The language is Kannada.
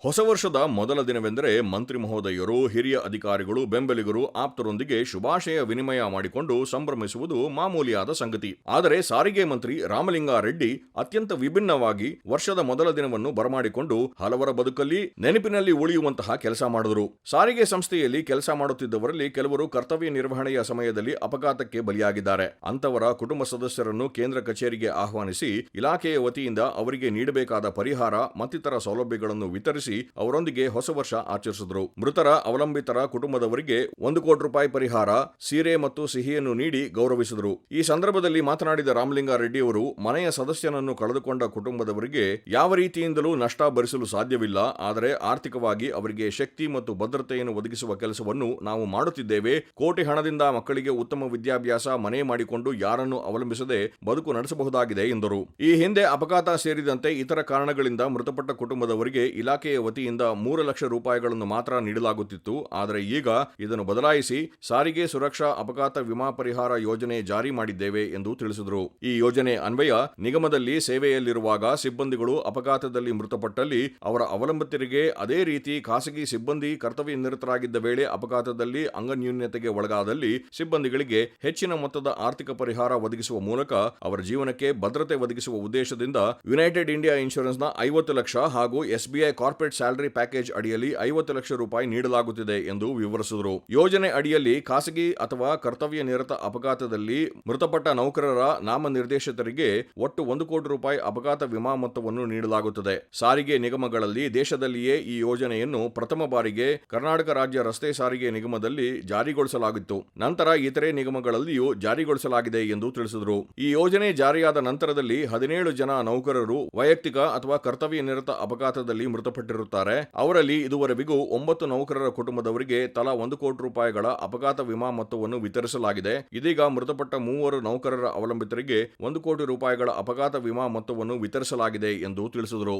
ಹೊಸ ವರ್ಷದ ಮೊದಲ ದಿನವೆಂದರೆ ಮಂತ್ರಿ ಮಹೋದಯರು, ಹಿರಿಯ ಅಧಿಕಾರಿಗಳು, ಬೆಂಬಲಿಗರು, ಆಪ್ತರೊಂದಿಗೆ ಶುಭಾಶಯ ವಿನಿಮಯ ಮಾಡಿಕೊಂಡು ಸಂಭ್ರಮಿಸುವುದು ಮಾಮೂಲಿಯಾದ ಸಂಗತಿ. ಆದರೆ ಸಾರಿಗೆ ಮಂತ್ರಿ ರಾಮಲಿಂಗಾರೆಡ್ಡಿ ಅತ್ಯಂತ ವಿಭಿನ್ನವಾಗಿ ವರ್ಷದ ಮೊದಲ ದಿನವನ್ನು ಬರಮಾಡಿಕೊಂಡು ಹಲವರ ಬದುಕಲ್ಲಿ ನೆನಪಿನಲ್ಲಿ ಉಳಿಯುವಂತಹ ಕೆಲಸ ಮಾಡಿದರು. ಸಾರಿಗೆ ಸಂಸ್ಥೆಯಲ್ಲಿ ಕೆಲಸ ಮಾಡುತ್ತಿದ್ದವರಲ್ಲಿ ಕೆಲವರು ಕರ್ತವ್ಯ ನಿರ್ವಹಣೆಯ ಸಮಯದಲ್ಲಿ ಅಪಘಾತಕ್ಕೆ ಬಲಿಯಾಗಿದ್ದಾರೆ. ಅಂತವರ ಕುಟುಂಬ ಸದಸ್ಯರನ್ನು ಕೇಂದ್ರ ಕಚೇರಿಗೆ ಆಹ್ವಾನಿಸಿ ಇಲಾಖೆಯ ವತಿಯಿಂದ ಅವರಿಗೆ ನೀಡಬೇಕಾದ ಪರಿಹಾರ ಮತ್ತಿತರ ಸೌಲಭ್ಯಗಳನ್ನು ವಿತರಿಸಿ ಅವರೊಂದಿಗೆ ಹೊಸ ವರ್ಷ ಆಚರಿಸಿದರು. ಮೃತರ ಅವಲಂಬಿತರ ಕುಟುಂಬದವರಿಗೆ 1 ಕೋಟಿ ರೂಪಾಯಿ ಪರಿಹಾರ, ಸೀರೆ ಮತ್ತು ಸಿಹಿಯನ್ನು ನೀಡಿ ಗೌರವಿಸಿದರು. ಈ ಸಂದರ್ಭದಲ್ಲಿ ಮಾತನಾಡಿದ ರಾಮಲಿಂಗಾರೆಡ್ಡಿ ಅವರು, ಮನೆಯ ಸದಸ್ಯನನ್ನು ಕಳೆದುಕೊಂಡ ಕುಟುಂಬದವರಿಗೆ ಯಾವ ರೀತಿಯಿಂದಲೂ ನಷ್ಟ ಭರಿಸಲು ಸಾಧ್ಯವಿಲ್ಲ. ಆದರೆ ಆರ್ಥಿಕವಾಗಿ ಅವರಿಗೆ ಶಕ್ತಿ ಮತ್ತು ಭದ್ರತೆಯನ್ನು ಒದಗಿಸುವ ಕೆಲಸವನ್ನು ನಾವು ಮಾಡುತ್ತಿದ್ದೇವೆ. ಕೋಟಿ ಹಣದಿಂದ ಮಕ್ಕಳಿಗೆ ಉತ್ತಮ ವಿದ್ಯಾಭ್ಯಾಸ, ಮನೆ ಮಾಡಿಕೊಂಡು ಯಾರನ್ನು ಅವಲಂಬಿಸದೆ ಬದುಕು ನಡೆಸಬಹುದಾಗಿದೆ ಎಂದರು. ಈ ಹಿಂದೆ ಅಪಘಾತ ಸೇರಿದಂತೆ ಇತರ ಕಾರಣಗಳಿಂದ ಮೃತಪಟ್ಟ ಕುಟುಂಬದವರಿಗೆ ಇಲಾಖೆಯ ವತಿಯಿಂದ 3 ಲಕ್ಷ ರೂಪಾಯಿಗಳನ್ನು ಮಾತ್ರ ನೀಡಲಾಗುತ್ತಿತ್ತು. ಆದರೆ ಈಗ ಇದನ್ನು ಬದಲಾಯಿಸಿ ಸಾರಿಗೆ ಸುರಕ್ಷಾ ಅಪಘಾತ ವಿಮಾ ಪರಿಹಾರ ಯೋಜನೆ ಜಾರಿ ಮಾಡಿದ್ದೇವೆ ಎಂದು ತಿಳಿಸಿದರು. ಈ ಯೋಜನೆ ಅನ್ವಯ ನಿಗಮದಲ್ಲಿ ಸೇವೆಯಲ್ಲಿರುವಾಗ ಸಿಬ್ಬಂದಿಗಳು ಅಪಘಾತದಲ್ಲಿ ಮೃತಪಟ್ಟಲ್ಲಿ ಅವರ ಅವಲಂಬಿತರಿಗೆ, ಅದೇ ರೀತಿ ಖಾಸಗಿ ಸಿಬ್ಬಂದಿ ಕರ್ತವ್ಯ ನಿರತರಾಗಿದ್ದ ವೇಳೆ ಅಪಘಾತದಲ್ಲಿ ಅಂಗನ್ಯೂನ್ಯತೆಗೆ ಒಳಗಾದಲ್ಲಿ ಸಿಬ್ಬಂದಿಗಳಿಗೆ ಹೆಚ್ಚಿನ ಮೊತ್ತದ ಆರ್ಥಿಕ ಪರಿಹಾರ ಒದಗಿಸುವ ಮೂಲಕ ಅವರ ಜೀವನಕ್ಕೆ ಭದ್ರತೆ ಒದಗಿಸುವ ಉದ್ದೇಶದಿಂದ ಯುನೈಟೆಡ್ ಇಂಡಿಯಾ ಇನ್ಶೂರೆನ್ಸ್ನ 50 ಲಕ್ಷ ಹಾಗೂ ಎಸ್ಬಿಐ ಕಾರ್ಪೊರೇಟ್ ಸ್ಯಾಲರಿ ಪ್ಯಾಕೇಜ್ ಅಡಿಯಲ್ಲಿ 50 ಲಕ್ಷ ರೂಪಾಯಿ ನೀಡಲಾಗುತ್ತಿದೆ ಎಂದು ವಿವರಿಸಿದರು. ಯೋಜನೆ ಅಡಿಯಲ್ಲಿ ಖಾಸಗಿ ಅಥವಾ ಕರ್ತವ್ಯ ನಿರತ ಅಪಘಾತದಲ್ಲಿ ಮೃತಪಟ್ಟ ನೌಕರರ ನಾಮನಿರ್ದೇಶಿತರಿಗೆ ಒಟ್ಟು 1 ಕೋಟಿ ರೂಪಾಯಿ ಅಪಘಾತ ವಿಮಾ ಮೊತ್ತವನ್ನು ನೀಡಲಾಗುತ್ತದೆ. ಸಾರಿಗೆ ನಿಗಮಗಳಲ್ಲಿ ದೇಶದಲ್ಲಿಯೇ ಈ ಯೋಜನೆಯನ್ನು ಪ್ರಥಮ ಬಾರಿಗೆ ಕರ್ನಾಟಕ ರಾಜ್ಯ ರಸ್ತೆ ಸಾರಿಗೆ ನಿಗಮದಲ್ಲಿ ಜಾರಿಗೊಳಿಸಲಾಗಿತ್ತು. ನಂತರ ಇತರೆ ನಿಗಮಗಳಲ್ಲಿಯೂ ಜಾರಿಗೊಳಿಸಲಾಗಿದೆ ಎಂದು ತಿಳಿಸಿದರು. ಈ ಯೋಜನೆ ಜಾರಿಯಾದ ನಂತರದಲ್ಲಿ 17 ಜನ ನೌಕರರು ವೈಯಕ್ತಿಕ ಅಥವಾ ಕರ್ತವ್ಯ ನಿರತ ಅಪಘಾತದಲ್ಲಿ ಮೃತಪಟ್ಟಿರುತ್ತಾರೆ. ಅವರಲ್ಲಿ ಇದುವರೆವಿಗೂ 9 ನೌಕರರ ಕುಟುಂಬದವರಿಗೆ ತಲಾ 1 ಕೋಟಿ ರೂಪಾಯಿಗಳ ಅಪಘಾತ ವಿಮಾ ಮೊತ್ತವನ್ನು ವಿತರಿಸಲಾಗಿದೆ. ಇದೀಗ ಮೃತಪಟ್ಟ 3 ನೌಕರರ ಅವಲಂಬಿತರಿಗೆ 1 ಕೋಟಿ ರೂಪಾಯಿಗಳ ಅಪಘಾತ ವಿಮಾ ಮೊತ್ತವನ್ನು ವಿತರಿಸಲಾಗಿದೆ ಎಂದು ತಿಳಿಸಿದರು.